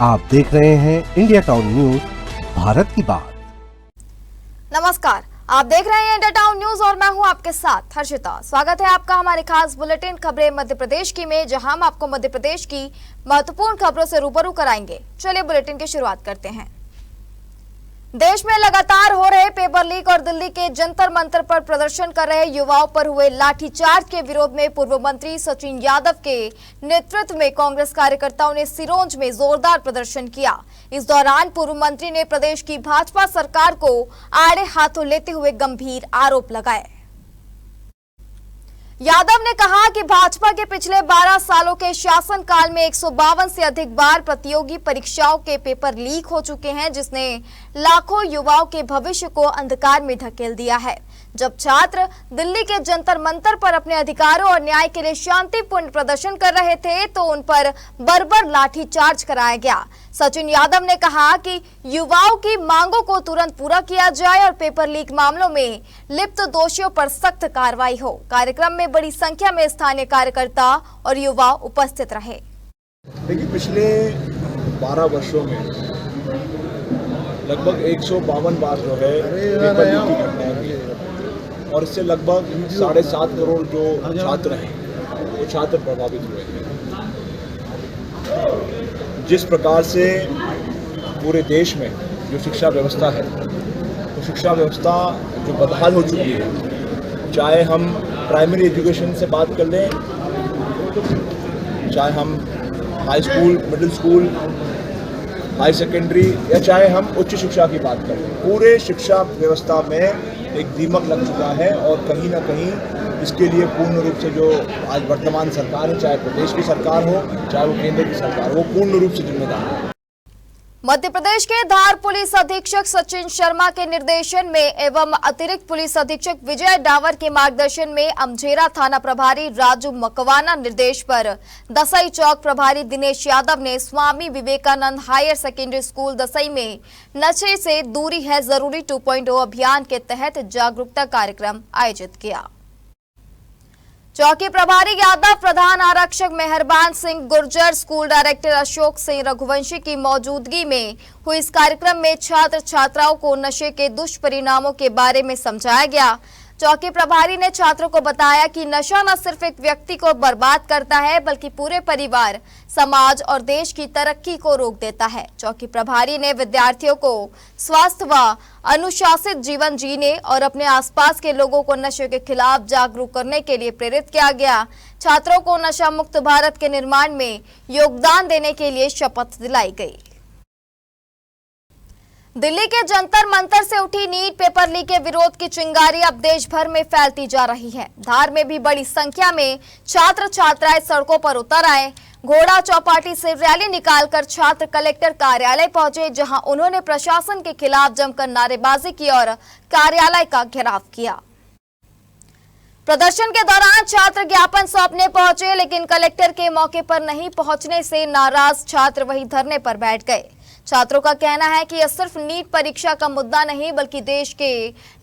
आप देख रहे हैं इंडिया टाउन न्यूज, भारत की बात। नमस्कार, आप देख रहे हैं इंडिया टाउन न्यूज और मैं हूं आपके साथ हर्षिता। स्वागत है आपका हमारे खास बुलेटिन खबरें मध्य प्रदेश की में, जहां हम आपको मध्य प्रदेश की महत्वपूर्ण खबरों से रूबरू कराएंगे। चलिए बुलेटिन की शुरुआत करते हैं। देश में लगातार हो रहे पेपर लीक और दिल्ली के जंतर मंतर पर प्रदर्शन कर रहे युवाओं पर हुए लाठीचार्ज के विरोध में पूर्व मंत्री सचिन यादव के नेतृत्व में कांग्रेस कार्यकर्ताओं ने सिरोंज में जोरदार प्रदर्शन किया। इस दौरान पूर्व मंत्री ने प्रदेश की भाजपा सरकार को आड़े हाथों लेते हुए गंभीर आरोप लगाए। यादव ने कहा कि भाजपा के पिछले 12 सालों के शासनकाल में 152 से अधिक बार प्रतियोगी परीक्षाओं के पेपर लीक हो चुके हैं, जिसने लाखों युवाओं के भविष्य को अंधकार में धकेल दिया है। जब छात्र दिल्ली के जंतर मंतर पर अपने अधिकारों और न्याय के लिए शांतिपूर्ण प्रदर्शन कर रहे थे तो उन पर बर्बर लाठीचार्ज कराया गया। सचिन यादव ने कहा कि युवाओं की मांगों को तुरंत पूरा किया जाए और पेपर लीक मामलों में लिप्त दोषियों पर सख्त कार्रवाई हो। कार्यक्रम में बड़ी संख्या में स्थानीय कार्यकर्ता और युवा उपस्थित रहे। देखिए, पिछले 12 वर्षों में लगभग 152 बार जो है पेपर लीक की घटनाएं हुई है और इससे लगभग 7.5 करोड़ जो छात्र हैं वो छात्र प्रभावित हुए हैं। जिस प्रकार से पूरे देश में जो शिक्षा व्यवस्था है, तो शिक्षा व्यवस्था जो बदहाल हो चुकी है, चाहे हम प्राइमरी एजुकेशन से बात कर लें, चाहे हम high school, middle school, high secondary या चाहे हम उच्च शिक्षा की बात करें, पूरे शिक्षा व्यवस्था में एक दीमक लग चुका है और कहीं ना कहीं इसके लिए पूर्ण रूप से जो आज वर्तमान सरकार है, चाहे प्रदेश की सरकार हो चाहे वो केंद्र की सरकार, वो पूर्ण रूप से जिम्मेदार है। मध्य प्रदेश के धार पुलिस अधीक्षक सचिन शर्मा के निर्देशन में एवं अतिरिक्त पुलिस अधीक्षक विजय डावर के मार्गदर्शन में अमझेरा थाना प्रभारी राजू मकवाना निर्देश पर दसई चौक प्रभारी दिनेश यादव ने Swami Vivekananda higher secondary school Dasai में नशे से दूरी है जरूरी 2.0 अभियान के तहत जागरूकता कार्यक्रम आयोजित किया। चौकी प्रभारी यादव, प्रधान आरक्षक मेहरबान सिंह गुर्जर, स्कूल डायरेक्टर अशोक सिंह रघुवंशी की मौजूदगी में हुई इस कार्यक्रम में छात्र छात्राओं को नशे के दुष्परिणामों के बारे में समझाया गया। चौकी प्रभारी ने छात्रों को बताया कि नशा न सिर्फ एक व्यक्ति को बर्बाद करता है बल्कि पूरे परिवार, समाज और देश की तरक्की को रोक देता है। चौकी प्रभारी ने विद्यार्थियों को स्वस्थ व अनुशासित जीवन जीने और अपने आसपास के लोगों को नशे के खिलाफ जागरूक करने के लिए प्रेरित किया गया। छात्रों को नशा मुक्त भारत के निर्माण में योगदान देने के लिए शपथ दिलाई गई। दिल्ली के जंतर मंतर से उठी नीट पेपर लीक के विरोध की चिंगारी अब देश भर में फैलती जा रही है। धार में भी बड़ी संख्या में छात्र छात्राएं सड़कों पर उतर आए। घोड़ा चौपाटी से रैली निकालकर छात्र कलेक्टर कार्यालय पहुंचे, जहां उन्होंने प्रशासन के खिलाफ जमकर नारेबाजी की और कार्यालय का घेराव किया। प्रदर्शन के दौरान छात्र ज्ञापन सौंपने पहुंचे, लेकिन कलेक्टर के मौके पर नहीं पहुंचने से नाराज छात्र वहीं धरने पर बैठ गए। छात्रों का कहना है कि यह सिर्फ नीट परीक्षा का मुद्दा नहीं बल्कि देश के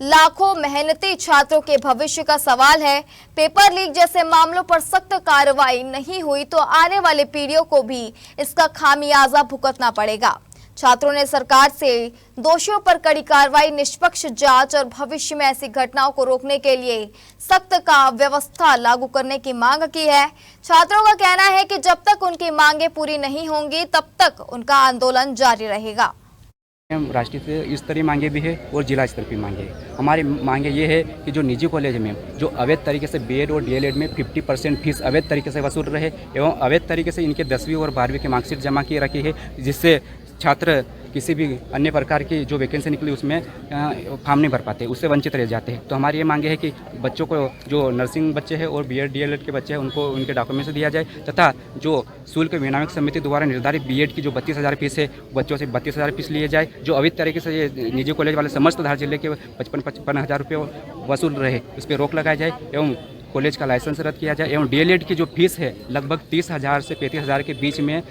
लाखों मेहनती छात्रों के भविष्य का सवाल है। पेपर लीक जैसे मामलों पर सख्त कार्रवाई नहीं हुई तो आने वाले पीढ़ियों को भी इसका खामियाजा भुगतना पड़ेगा। छात्रों ने सरकार से दोषियों पर कड़ी कार्रवाई, निष्पक्ष जांच और भविष्य में ऐसी घटनाओं को रोकने के लिए सख्त व्यवस्था लागू करने की मांग की है। छात्रों का कहना है कि जब तक उनकी मांगे पूरी नहीं होंगी तब तक उनका आंदोलन जारी रहेगा। राष्ट्रीय स्तरीय मांगे भी है और जिला स्तर की मांगे है। हमारी मांगे ये है कि जो निजी कॉलेज में जो अवैध तरीके से बीएड और डीएलएड में 50% फीस अवैध तरीके से वसूल रहे एवं अवैध तरीके से इनके 10वीं और 12वीं की मार्कशीट जमा किए रखी है, जिससे छात्र किसी भी अन्य प्रकार की जो वैकेंसी निकली उसमें फॉर्म नहीं भर पाते, उससे वंचित रह जाते हैं। तो हमारी ये मांगे है कि बच्चों को जो नर्सिंग बच्चे हैं और बीएड डीएलएड के बच्चे हैं उनको उनके डॉक्यूमेंट्स दिया जाए तथा जो शुल्क विनियामक समिति द्वारा निर्धारित बीएड की जो 32,000 फीस है बच्चों से 32,000 फीस लिए जाए। जो अवैध तरीके से ये निजी कॉलेज वाले समस्त धार जिले के 55,000 रुपये वसूल रहे उस पर रोक लगाई जाए एवं कॉलेज का लाइसेंस रद्द किया जाए एवं डीएलएड की जो फीस है लगभग 30,000 से 35,000 के बीच में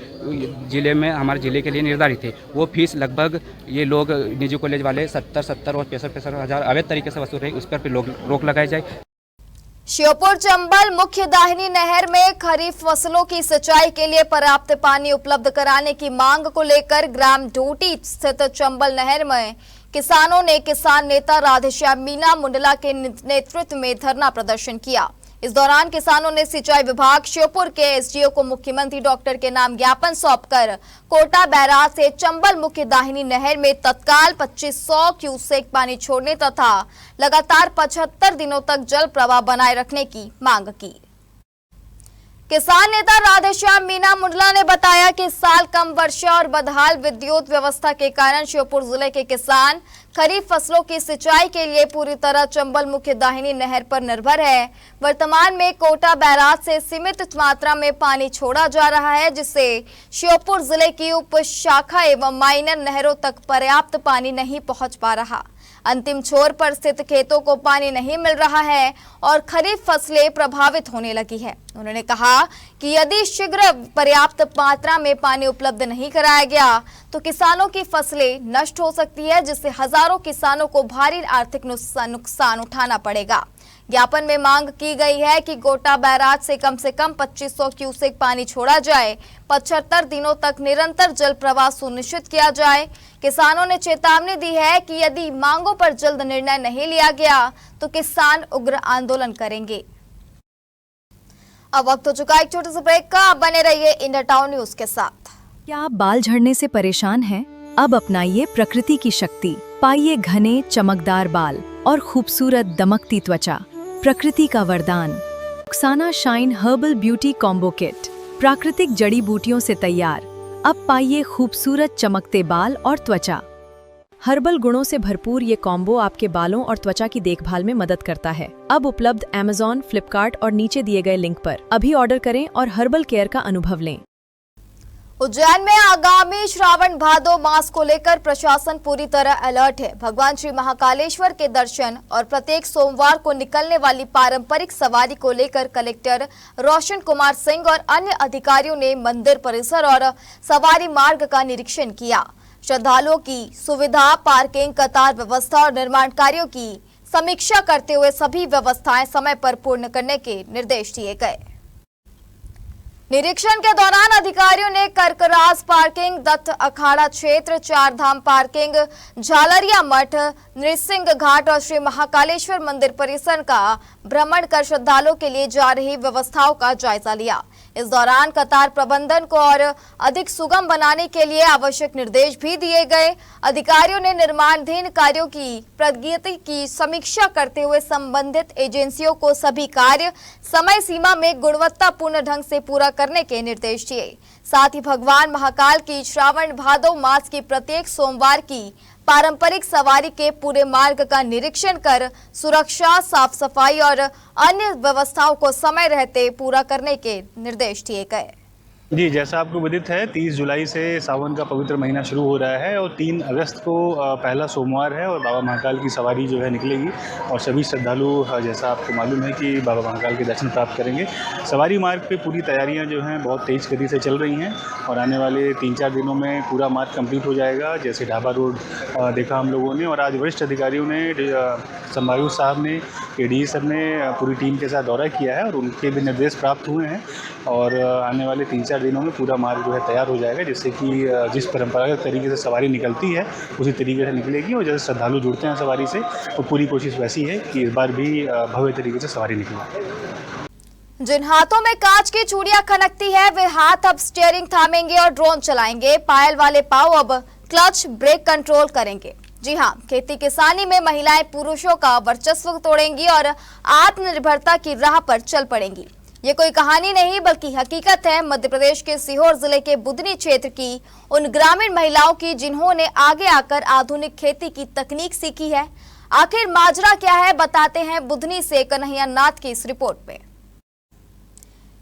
जिले में हमारे जिले के लिए निर्धारित है। वो फीस लगभग ये लोग निजी कॉलेज वाले 70 और 65,000 अवैध तरीके से वसूल रहे, उस पर रोक लगाई जाए। श्योपुर चंबल मुख्य दाहिनी नहर में खरीफ फसलों की सिंचाई के लिए पर्याप्त पानी उपलब्ध कराने की मांग को लेकर ग्राम ढोटी स्थित चंबल नहर में किसानों ने किसान नेता राधेश्याम मीना मुंडला के नेतृत्व में धरना प्रदर्शन किया। इस दौरान किसानों ने सिंचाई विभाग श्योपुर के एसडीओ को मुख्यमंत्री डॉक्टर के नाम ज्ञापन सौंपकर कोटा बैराज से चंबल मुख्य दाहिनी नहर में तत्काल 2500 क्यूसेक पानी छोड़ने तथा लगातार 75 दिनों तक जल प्रवाह बनाए रखने की मांग की। किसान नेता राधेश्याम मीना मुंडला ने बताया कि इस साल कम वर्षा और बदहाल विद्युत व्यवस्था के कारण श्योपुर जिले के किसान खरीफ फसलों की सिंचाई के लिए पूरी तरह चंबल मुख्य दाहिनी नहर पर निर्भर है। वर्तमान में कोटा बैराज से सीमित मात्रा में पानी छोड़ा जा रहा है, जिससे श्योपुर जिले की उप शाखा एवं माइनर नहरों तक पर्याप्त पानी नहीं पहुंच पा रहा। अंतिम छोर पर स्थित खेतों को पानी नहीं मिल रहा है और खरीफ फसलें प्रभावित होने लगी है। उन्होंने कहा कि यदि शीघ्र पर्याप्त मात्रा में पानी उपलब्ध नहीं कराया गया तो किसानों की फसलें नष्ट हो सकती है, जिससे हजारों किसानों को भारी आर्थिक नुकसान उठाना पड़ेगा। ज्ञापन में मांग की गई है कि कोटा बैराज से कम 2500 क्यूसेक पानी छोड़ा जाए, 75 दिनों तक निरंतर जल प्रवाह सुनिश्चित किया जाए। किसानों ने चेतावनी दी है कि यदि मांगों पर जल्द निर्णय नहीं लिया गया तो किसान उग्र आंदोलन करेंगे। अब वक्त हो चुका एक छोटे से ब्रेक का। अब बने रहिए इंडिया टाउन न्यूज के साथ। क्या आप बाल झड़ने से परेशान हैं? अब अपनाइए प्रकृति की शक्ति, पाइए घने चमकदार बाल और खूबसूरत दमकती त्वचा। प्रकृति का वरदान Rukhsana shine herbal beauty combo kit, प्राकृतिक जड़ी बूटियों से तैयार। अब पाइए खूबसूरत चमकते बाल और त्वचा। हर्बल गुणों से भरपूर ये कॉम्बो आपके बालों और त्वचा की देखभाल में मदद करता है। अब उपलब्ध Amazon, फ्लिपकार्ट और नीचे दिए गए लिंक पर अभी ऑर्डर करें और हर्बल केयर का अनुभव लें। उज्जैन में आगामी श्रावण भादो मास को लेकर प्रशासन पूरी तरह अलर्ट है। भगवान श्री महाकालेश्वर के दर्शन और प्रत्येक सोमवार को निकलने वाली पारंपरिक सवारी को लेकर कलेक्टर रोशन कुमार सिंह और अन्य अधिकारियों ने मंदिर परिसर और सवारी मार्ग का निरीक्षण किया। श्रद्धालुओं की सुविधा, पार्किंग, कतार व्यवस्था और निर्माण कार्यों की समीक्षा करते हुए सभी व्यवस्थाएं समय पर पूर्ण करने के निर्देश दिए गए। निरीक्षण के दौरान अधिकारियों ने करकरास पार्किंग, दत्त अखाड़ा क्षेत्र, चार धाम पार्किंग, झालरिया मठ, नृसिंह घाट और श्री महाकालेश्वर मंदिर परिसर का भ्रमण कर श्रद्धालुओं के लिए जा रही व्यवस्थाओं का जायजा लिया। इस दौरान कतार प्रबंधन को और अधिक सुगम बनाने के लिए आवश्यक निर्देश भी दिए गए। अधिकारियों ने निर्माणाधीन कार्यों की प्रगति की समीक्षा करते हुए संबंधित एजेंसियों को सभी कार्य समय सीमा में गुणवत्तापूर्ण ढंग से पूरा करने के निर्देश दिए। साथ ही भगवान महाकाल की श्रावण भादो मास की प्रत्येक सोमवार की पारंपरिक सवारी के पूरे मार्ग का निरीक्षण कर सुरक्षा, साफ सफाई और अन्य व्यवस्थाओं को समय रहते पूरा करने के निर्देश दिए गए। जी, जैसा आपको विदित है 30 जुलाई से सावन का पवित्र महीना शुरू हो रहा है और 3 अगस्त को पहला सोमवार है और बाबा महाकाल की सवारी जो है निकलेगी और सभी श्रद्धालु जैसा आपको मालूम है कि बाबा महाकाल के दर्शन प्राप्त करेंगे। सवारी मार्ग पे पूरी तैयारियां जो हैं बहुत तेज़ गति से चल रही हैं और आने वाले 3-4 दिनों में पूरा मार्ग कंप्लीट हो जाएगा। जैसे ढाबा रोड देखा हम लोगों ने और आज वरिष्ठ अधिकारियों ने, संभायुक्त साहब ने, ADE सर ने पूरी टीम के साथ दौरा किया है और उनके भी निर्देश प्राप्त हुए हैं और आने वाले 3-4 दिनों में पूरा मार्ग जो है तैयार हो जाएगा, जिससे कि जिस परंपरागत तरीके से सवारी निकलती है उसी तरीके से निकलेगी और जैसे श्रद्धालु जुड़ते हैं सवारी से तो पूरी कोशिश वैसी है कि इस बार भी भव्य तरीके से सवारी निकले। जिन हाथों में कांच की चूड़ियां खनकती है वे हाथ अब स्टीयरिंग थामेंगे और ड्रोन चलाएंगे। पायल वाले पांव अब क्लच ब्रेक कंट्रोल करेंगे। जी हाँ, खेती किसानी में महिलाएं पुरुषों का वर्चस्व तोड़ेंगी और आत्मनिर्भरता की राह पर चल पड़ेंगी। ये कोई कहानी नहीं बल्कि हकीकत है मध्य प्रदेश के सीहोर जिले के बुधनी क्षेत्र की उन ग्रामीण महिलाओं की जिन्होंने आगे आकर आधुनिक खेती की तकनीक सीखी है। आखिर माजरा क्या है, बताते हैं बुधनी से कन्हैया नाथ की इस रिपोर्ट में।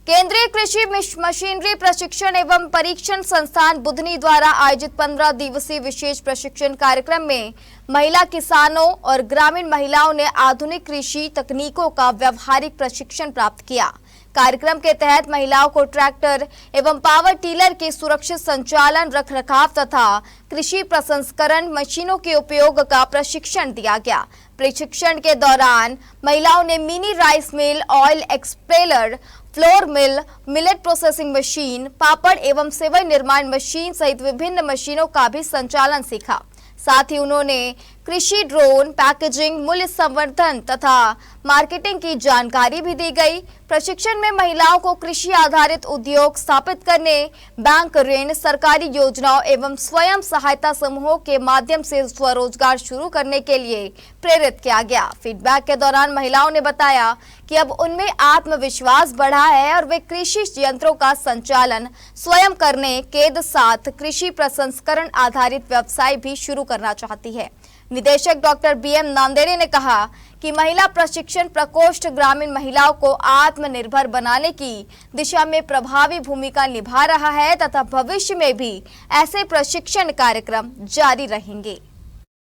केंद्रीय कृषि मशीनरी प्रशिक्षण एवं परीक्षण संस्थान बुधनी द्वारा आयोजित 15 दिवसीय विशेष प्रशिक्षण कार्यक्रम में महिला किसानों और ग्रामीण महिलाओं ने आधुनिक कृषि तकनीकों का व्यवहारिक प्रशिक्षण प्राप्त किया। कार्यक्रम के तहत महिलाओं को ट्रैक्टर एवं पावर टीलर के सुरक्षित संचालन, रखरखाव तथा कृषि प्रसंस्करण मशीनों के उपयोग का प्रशिक्षण दिया गया। प्रशिक्षण के दौरान महिलाओं ने mini rice mill, oil expeller, flour mill, millet processing machine, पापड़ एवं सेवई निर्माण मशीन सहित विभिन्न मशीनों का भी संचालन सीखा। साथ ही उन्होंने कृषि ड्रोन, पैकेजिंग, मूल्य संवर्धन तथा मार्केटिंग की जानकारी भी दी गई। प्रशिक्षण में महिलाओं को कृषि आधारित उद्योग स्थापित करने, बैंक ऋण, सरकारी योजनाओं एवं स्वयं सहायता समूहों के माध्यम से स्वरोजगार शुरू करने के लिए प्रेरित किया गया। फीडबैक के दौरान महिलाओं ने बताया कि अब उनमें आत्मविश्वास बढ़ा है और वे कृषि यंत्रों का संचालन स्वयं करने के साथ कृषि प्रसंस्करण आधारित व्यवसाय भी शुरू करना चाहती है। निदेशक डॉक्टर BM नांदेड़े ने कहा कि महिला प्रशिक्षण प्रकोष्ठ ग्रामीण महिलाओं को आत्मनिर्भर बनाने की दिशा में प्रभावी भूमिका निभा रहा है तथा भविष्य में भी ऐसे प्रशिक्षण कार्यक्रम जारी रहेंगे।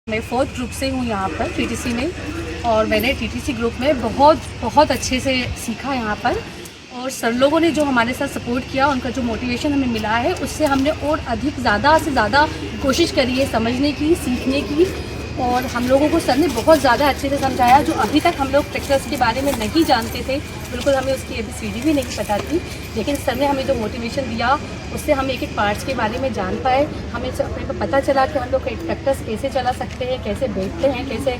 मैं 4th ग्रुप से हूँ यहाँ पर TTC में, और मैंने TTC ग्रुप में बहुत अच्छे से सीखा यहाँ पर, और सर लोगों ने जो हमारे साथ सपोर्ट किया, उनका जो मोटिवेशन हमें मिला है, उससे हमने और अधिक ज़्यादा से ज़्यादा कोशिश करी है समझने की, सीखने की। और हम लोगों को सर ने बहुत ज़्यादा अच्छे से समझाया, जो अभी तक हम लोग ट्रैक्टर्स के बारे में नहीं जानते थे, बिल्कुल हमें उसकी ABCD भी नहीं पता थी, लेकिन सर ने हमें जो मोटिवेशन दिया उससे हम एक एक पार्ट्स के बारे में जान पाए। हमें अपने को पता चला कि हम लोग ट्रैक्टर्स कैसे चला सकते हैं, कैसे बैठते हैं, कैसे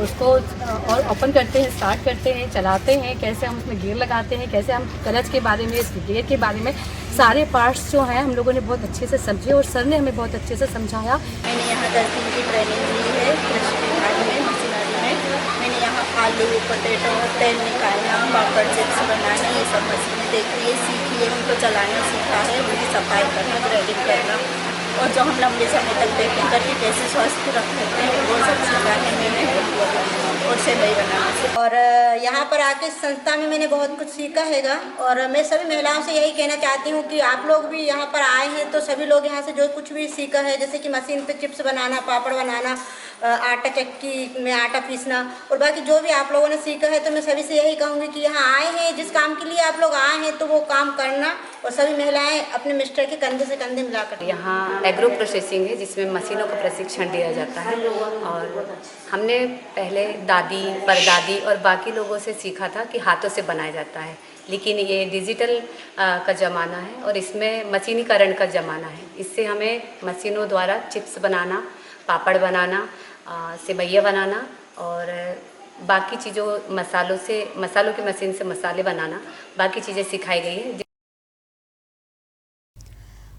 उसको और ओपन करते हैं, स्टार्ट करते हैं, चलाते हैं, कैसे हम उसमें गियर लगाते हैं, कैसे हम क्लच के बारे में, इसके गियर के बारे में सारे पार्ट्स जो हैं हम लोगों ने बहुत अच्छे से समझे और सर ने हमें बहुत अच्छे से समझाया। मैंने यहाँ 10 दिन की ट्रेनिंग ली है कृषि विभाग में, मशीनरी में। मैंने यहाँ आलू, पोटैटो, तेल निकालना, पापड़, चिप्स बनाना, ये सब मशीनें देखी है, सीखी है, उनको चलाना सीखा है, उनकी सफाई करना, ग्रेडिंग करना, और जो हम लंबे समय तक पैकिंग करके कैसे स्वस्थ रख सकते हैं वो सब सीखा है मैंने, और सेवई बनाना सीखा। और यहाँ पर आके संस्था में मैंने बहुत कुछ सीखा हैगा, और मैं सभी महिलाओं से यही कहना चाहती हूँ कि आप लोग भी यहाँ पर आए हैं तो सभी लोग यहाँ से जो कुछ भी सीखा है, जैसे कि मशीन पे चिप्स बनाना, पापड़ बनाना, आटा चक्की में आटा पीसना, और बाकी जो भी आप लोगों ने सीखा है, तो मैं सभी से यही कहूँगी कि यहाँ आए हैं, जिस काम के लिए आप लोग आए हैं तो वो काम करना, और सभी महिलाएं अपने मिस्टर के कंधे से कंधे मिलाकर। यहाँ एग्रो प्रोसेसिंग है जिसमें मशीनों का प्रशिक्षण दिया जाता है, और हमने पहले दादी, परदादी और बाकी लोगों से सीखा था कि हाथों से बनाया जाता है, लेकिन ये डिजिटल का ज़माना है और इसमें मशीनीकरण का ज़माना है। इससे हमें मशीनों द्वारा चिप्स बनाना, पापड़ बनाना, सेवैयाँ बनाना और बाकी चीज़ों मसालों की मशीन से मसाले बनाना, बाकी चीज़ें सिखाई गई है।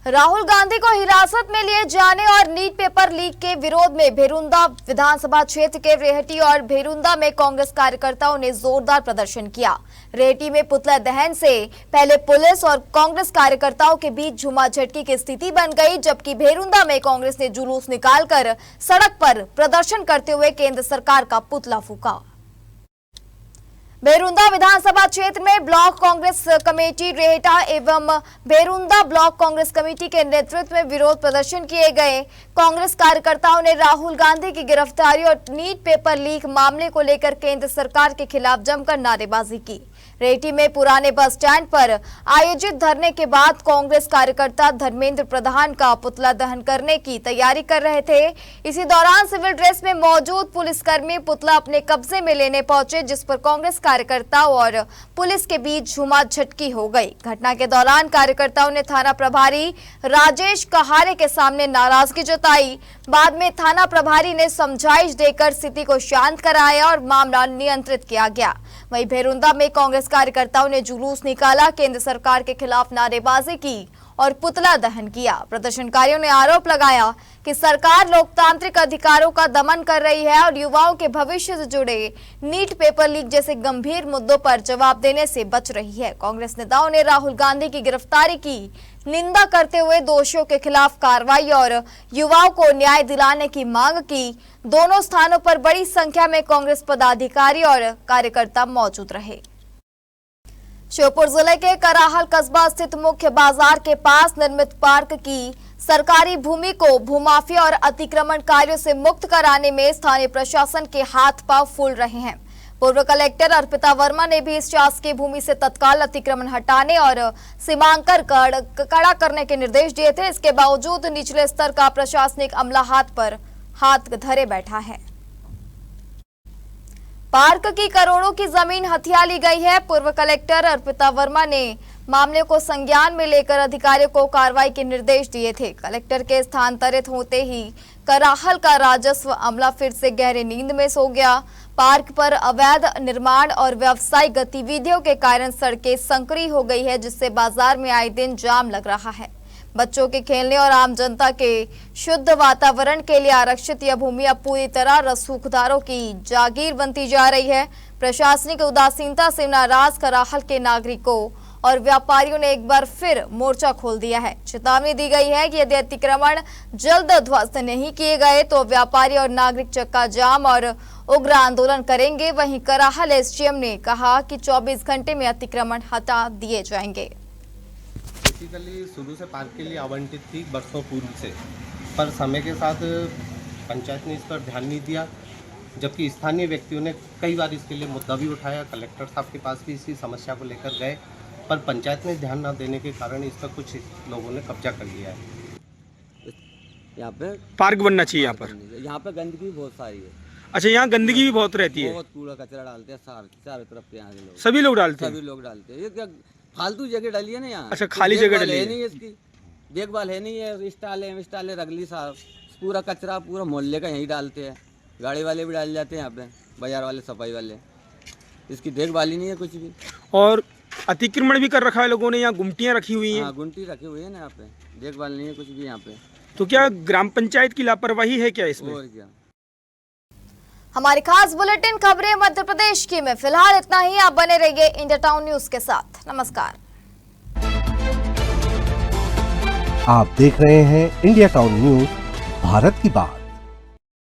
राहुल गांधी को हिरासत में लिए जाने और नीट पेपर लीक के विरोध में भेरुंदा विधानसभा क्षेत्र के रेहटी और भेरुंदा में कांग्रेस कार्यकर्ताओं ने जोरदार प्रदर्शन किया। रेहटी में पुतला दहन से पहले पुलिस और कांग्रेस कार्यकर्ताओं के बीच झूमाझटकी की स्थिति बन गई, जबकि भेरुंदा में कांग्रेस ने जुलूस निकालकर सड़क पर प्रदर्शन करते हुए केंद्र सरकार का पुतला फूंका। भेरुंदा विधानसभा क्षेत्र में ब्लॉक कांग्रेस कमेटी रेहटा एवं भेरुंदा ब्लॉक कांग्रेस कमेटी के नेतृत्व में विरोध प्रदर्शन किए गए। कांग्रेस कार्यकर्ताओं ने राहुल गांधी की गिरफ्तारी और नीट पेपर लीक मामले को लेकर केंद्र सरकार के खिलाफ जमकर नारेबाजी की। रेहटी में पुराने बस स्टैंड पर आयोजित धरने के बाद कांग्रेस कार्यकर्ता धर्मेंद्र प्रधान का पुतला दहन करने की तैयारी कर रहे थे। इसी दौरान सिविल ड्रेस में मौजूद पुलिसकर्मी पुतला अपने कब्जे में लेने पहुंचे, जिस पर कांग्रेस कार्यकर्ताओं और पुलिस के बीच झूमाझटकी हो गई। घटना के दौरान कार्यकर्ताओं ने थाना प्रभारी राजेश कहारे के सामने नाराजगी जताई। बाद में थाना प्रभारी ने समझाइश देकर स्थिति को शांत कराया और मामला नियंत्रित किया गया। वहीं भेरुंदा में कांग्रेस कार्यकर्ताओं ने जुलूस निकाला, केंद्र सरकार के खिलाफ नारेबाजी की और पुतला दहन किया। प्रदर्शनकारियों ने आरोप लगाया कि सरकार लोकतांत्रिक अधिकारों का दमन कर रही है और युवाओं के भविष्य से जुड़े नीट पेपर लीक जैसे गंभीर मुद्दों पर जवाब देने से बच रही है। कांग्रेस नेताओं ने राहुल गांधी की गिरफ्तारी की निंदा करते हुए दोषियों के खिलाफ कार्रवाई और युवाओं को न्याय दिलाने की मांग की। दोनों स्थानों पर बड़ी संख्या में कांग्रेस पदाधिकारी और कार्यकर्ता मौजूद रहे। श्योपुर जिले के कराहल कस्बा स्थित मुख्य बाजार के पास निर्मित पार्क की सरकारी भूमि को भूमाफिया और अतिक्रमणकारियों से मुक्त कराने में स्थानीय प्रशासन के हाथ पांव फूल रहे हैं। पूर्व कलेक्टर अर्पिता वर्मा ने भी इस शासकीय भूमि से तत्काल अतिक्रमण हटाने और सीमांकन कड़ा करने के निर्देश दिए थे। इसके बावजूद निचले स्तर का प्रशासनिक अमला हाथ धरे बैठा है। पार्क की करोड़ों की जमीन हथिया ली गई है। पूर्व कलेक्टर अर्पिता वर्मा ने मामले को संज्ञान में लेकर अधिकारियों को कार्रवाई के निर्देश दिए थे। कलेक्टर के स्थानांतरित होते ही कराहल का राजस्व अमला फिर से गहरे नींद में सो गया। पार्क पर अवैध निर्माण और व्यावसायिक गतिविधियों के कारण सड़कें संकरी हो गई है, जिससे बाजार में आए दिन जाम लग रहा है। बच्चों के खेलने और आम जनता के शुद्ध वातावरण के लिए आरक्षित यह भूमि अब पूरी तरह रसूखदारों की जागीर बनती जा रही है। प्रशासनिक उदासीनता से नाराज कराहल के नागरिकों और व्यापारियों ने एक बार फिर मोर्चा खोल दिया है। चेतावनी दी गई है कि यदि अतिक्रमण जल्द ध्वस्त नहीं किए गए तो व्यापारी और नागरिक चक्का जाम और उग्र आंदोलन करेंगे। वहीं कराहल एसडीएम ने कहा कि 24 घंटे में अतिक्रमण हटा दिए जाएंगे। बेसिकली शुरू से पार्क के लिए आवंटित थी बरसों पूर्व से, पर समय के साथ पंचायत ने इस पर ध्यान नहीं दिया, जबकि स्थानीय व्यक्तियों ने कई बार इसके लिए मुद्दा भी उठाया। कलेक्टर साहब के पास भी इसी समस्या को लेकर गए, पर पंचायत ने ध्यान न देने के कारण इस पर कुछ लोगों ने कब्जा कर लिया है। यहाँ पे पार्क बनना चाहिए। यहाँ पे गंदगी बहुत सारी है। अच्छा, यहाँ गंदगी भी बहुत रहती है। बहुत कूड़ा कचरा डालते हैं चारों तरफ के। यहाँ के लोग सभी लोग डालते हैं। सभी लोग डालते हैं। ये क्या फालतू जगह डाली है ना यहाँ। अच्छा, खाली जगह डाली है। नहीं है, इसकी देखभाल है नहीं है। स्टाले रगली साहब पूरा कचरा पूरा मोहल्ले का यहीं डालते हैं। गाड़ी वाले भी डाल जाते हैं यहाँ पे, बाजार वाले, सफाई वाले। इसकी देखभाल ही नहीं है कुछ भी। और अतिक्रमण भी कर रखा है लोगों ने। यहाँ गुमटियाँ रखी हुई हैं। हाँ, गुमटी रखी हुई है ना यहाँ पे। देखभाल नहीं है कुछ भी यहाँ पे। तो क्या ग्राम पंचायत की लापरवाही है क्या इसमें? और क्या। हमारी खास बुलेटिन खबरें मध्य प्रदेश की में फिलहाल इतना ही। आप बने रहिए इंडिया टाउन न्यूज के साथ। नमस्कार। आप देख रहे हैं इंडिया टाउन न्यूज, भारत की बात।